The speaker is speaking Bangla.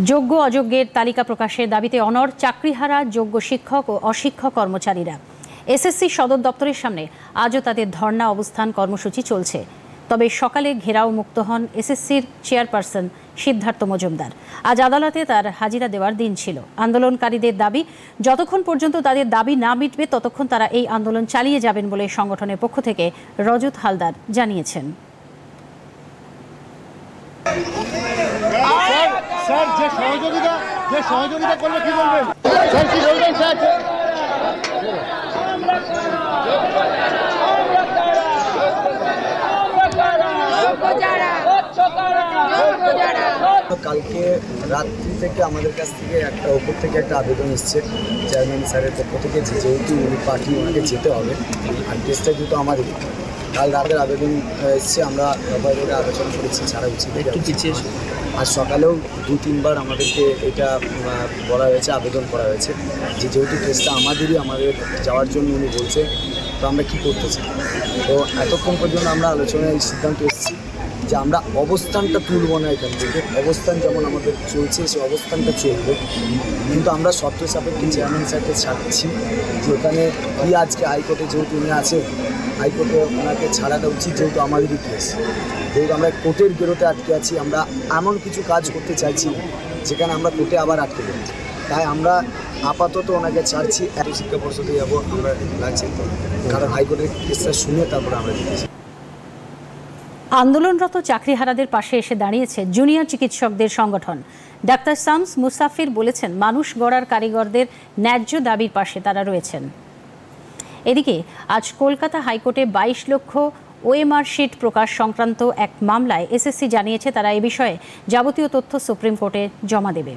যোগ্য অযোগ্যের তালিকা প্রকাশের দাবিতে অনড় চাকরিহারা যোগ্য শিক্ষক ও অশিক্ষক কর্মচারীরা। এসএসসি সদর দপ্তরের সামনে আজও তাদের ধর্ণা অবস্থান কর্মসূচি চলছে। তবে সকালে ঘেরাও মুক্ত হন এসএসসির চেয়ারপারসন সিদ্ধার্থ মজুমদার। আজ আদালতে তার হাজিরা দেওয়ার দিন ছিল। আন্দোলনকারীদের দাবি, যতক্ষণ পর্যন্ত তাদের দাবি না মিটবে ততক্ষণ তারা এই আন্দোলন চালিয়ে যাবেন বলে সংগঠনের পক্ষ থেকে রজত হালদার জানিয়েছেন। স্যার যে সহযোগিতা করলে কি বলবেন স্যার, কি বলবেন স্যার? কালকে রাত্রি থেকে আমাদের কাছ থেকে ওপর থেকে একটা আবেদন এসছে চেয়ারম্যান স্যারের পক্ষ থেকে, যেহেতু উনি পার্টি ওনাকে যেতে হবে আর কেসটা যেহেতু আমাদের কাল রাতের আবেদন এসছে, আমরা সবাই মিলে আলোচনা করেছি ছাড়া উচিত একটু পিছিয়ে। আজ সকালেও 2-3 বার আমাদেরকে এটা বলা হয়েছে, আবেদন করা হয়েছে যে যেহেতু কেসটা আমাদের যাওয়ার জন্য উনি বলছে, তো আমরা কী করতে চাই। তো এতক্ষণ পর্যন্ত আমরা আলোচনায় এই সিদ্ধান্ত এসেছি যে আমরা অবস্থানটা তুলব না এখান থেকে। অবস্থান যেমন আমাদের চলছে সেই অবস্থানটা চলবে, কিন্তু আমরা শর্ত সাপেক্ষে চেয়ারম্যান স্যারকে ছাড়ছি যে ওখানে কি আজকে হাইকোর্টে যেহেতু উনি আছে, হাইকোর্টে ওনাকে ছাড়াটা উচিত, যেহেতু আমাদেরই কেস। যেহেতু আমরা কোর্টের গেরোতে আটকে আছি, আমরা এমন কিছু কাজ করতে চাইছি যেখানে আমরা কোর্টে আবার আটকে যাচ্ছি। তাই আমরা আপাতত ওনাকে ছাড়ছি। এত শিক্ষা পর্ষদে যাবো আমরা লাগছে, কারণ হাইকোর্টের কেসটা শুনে তারপরে আমরা দিতেছি। আন্দোলনরত চাকরিহারাদের পাশে এসে দাঁড়িয়েছে জুনিয়র চিকিৎসকদের সংগঠন। ডাক্তার শামস মুসাফির বলেছেন, মানুষ গড়ার কারিগরদের ন্যায্য দাবির পাশে তারা রয়েছেন। এদিকে আজ কলকাতা হাইকোর্টে 22 লক্ষ ওএমআর শিট প্রকাশ সংক্রান্ত এক মামলায় এসএসসি জানিয়েছে তারা এ বিষয়ে যাবতীয় তথ্য সুপ্রিম কোর্টে জমা দেবে।